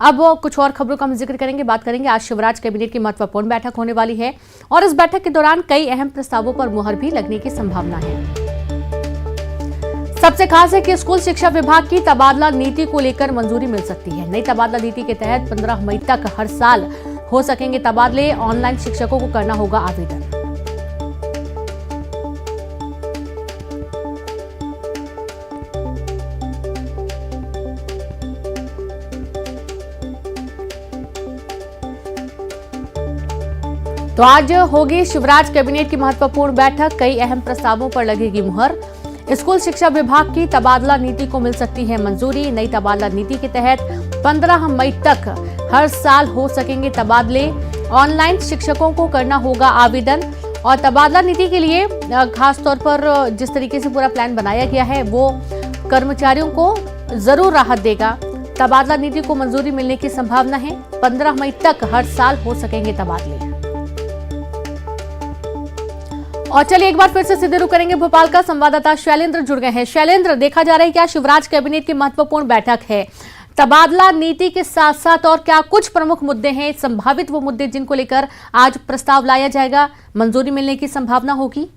अब कुछ और खबरों का हम जिक्र करेंगे, बात करेंगे। आज शिवराज कैबिनेट की महत्वपूर्ण बैठक होने वाली है और इस बैठक के दौरान कई अहम प्रस्तावों पर मुहर भी लगने की संभावना है। सबसे खास है कि स्कूल शिक्षा विभाग की तबादला नीति को लेकर मंजूरी मिल सकती है। नई तबादला नीति के तहत 15 मई तक हर साल हो सकेंगे तबादले। ऑनलाइन शिक्षकों को करना होगा आवेदन। तो आज होगी शिवराज कैबिनेट की महत्वपूर्ण बैठक, कई अहम प्रस्तावों पर लगेगी मुहर। स्कूल शिक्षा विभाग की तबादला नीति को मिल सकती है मंजूरी। नई तबादला नीति के तहत 15 मई तक हर साल हो सकेंगे तबादले। ऑनलाइन शिक्षकों को करना होगा आवेदन। और तबादला नीति के लिए खास तौर पर जिस तरीके से पूरा प्लान बनाया गया है वो कर्मचारियों को जरूर राहत देगा। तबादला नीति को मंजूरी मिलने की संभावना है। 15 मई तक हर साल हो सकेंगे तबादले। और चलिए एक बार फिर से सीधे रुख करेंगे, भोपाल का संवाददाता शैलेंद्र जुड़ गए हैं। शैलेंद्र, देखा जा रहा है क्या शिवराज कैबिनेट की महत्वपूर्ण बैठक है, तबादला नीति के साथ साथ और क्या कुछ प्रमुख मुद्दे हैं, संभावित वो मुद्दे जिनको लेकर आज प्रस्ताव लाया जाएगा, मंजूरी मिलने की संभावना होगी?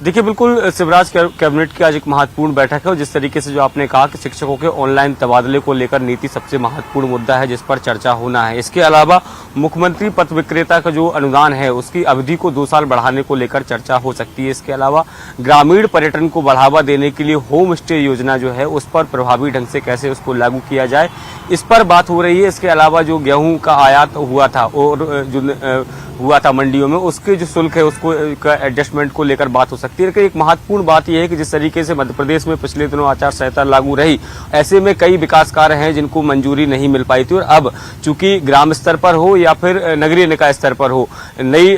देखिए, बिल्कुल शिवराज कैबिनेट की आज एक महत्वपूर्ण बैठक है और जिस तरीके से जो आपने कहा कि शिक्षकों के ऑनलाइन तबादले को लेकर नीति सबसे महत्वपूर्ण मुद्दा है जिस पर चर्चा होना है। इसके अलावा मुख्यमंत्री पथ विक्रेता का जो अनुदान है उसकी अवधि को 2 साल बढ़ाने को लेकर चर्चा हो सकती है। इसके अलावा ग्रामीण पर्यटन को बढ़ावा देने के लिए होम स्टे योजना जो है उस पर प्रभावी ढंग से कैसे उसको लागू किया जाए, इस पर बात हो रही है। इसके अलावा जो गेहूं का आयात हुआ था और जो हुआ था मंडियों में, उसके जो शुल्क है उसको एडजस्टमेंट को लेकर बात हो सकती है। लेकिन एक महत्वपूर्ण बात यह है कि जिस तरीके से मध्य प्रदेश में पिछले दिनों आचार संहिता लागू रही, ऐसे में कई विकास कार्य हैं जिनको मंजूरी नहीं मिल पाई थी और अब चूंकि ग्राम स्तर पर हो या फिर नगरीय निकाय स्तर पर हो, नई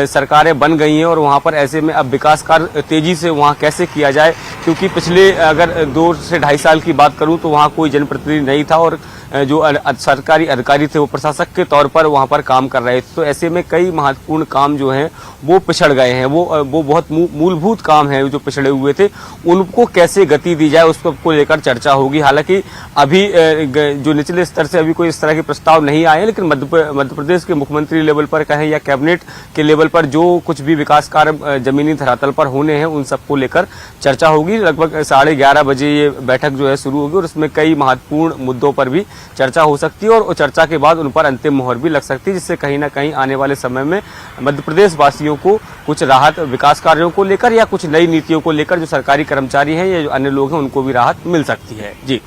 सरकारें बन गई हैं और वहां पर ऐसे में अब विकास कार्य तेजी से वहां कैसे किया जाए, क्योंकि पिछले अगर 2 से 2.5 साल की बात करूं तो वहां कोई जनप्रतिनिधि नहीं था और जो सरकारी अधिकारी थे वो प्रशासक के तौर पर वहां पर काम कर रहे थे। तो ऐसे में कई महत्वपूर्ण काम जो हैं वो पिछड़ गए हैं। वो बहुत मूलभूत काम हैं जो पिछड़े हुए थे, उनको कैसे गति दी जाए उसको लेकर चर्चा होगी। हालांकि अभी जो निचले स्तर से अभी कोई इस तरह के प्रस्ताव नहीं आए, लेकिन मध्य प्रदेश के मुख्यमंत्री लेवल पर कहें या कैबिनेट के लेवल पर जो कुछ भी विकास कार्य जमीनी धरातल पर होने हैं उन सबको लेकर चर्चा होगी। लगभग 11:30 बजे ये बैठक जो है शुरू होगी और उसमें कई महत्वपूर्ण मुद्दों पर भी चर्चा हो सकती है और चर्चा के बाद उन पर अंतिम मोहर भी लग सकती है, जिससे कहीं ना कहीं आने वाले समय में मध्य प्रदेश वासियों को कुछ राहत विकास कार्यों को लेकर या कुछ नई नीतियों को लेकर जो सरकारी कर्मचारी हैं या जो अन्य लोग हैं उनको भी राहत मिल सकती है। जी।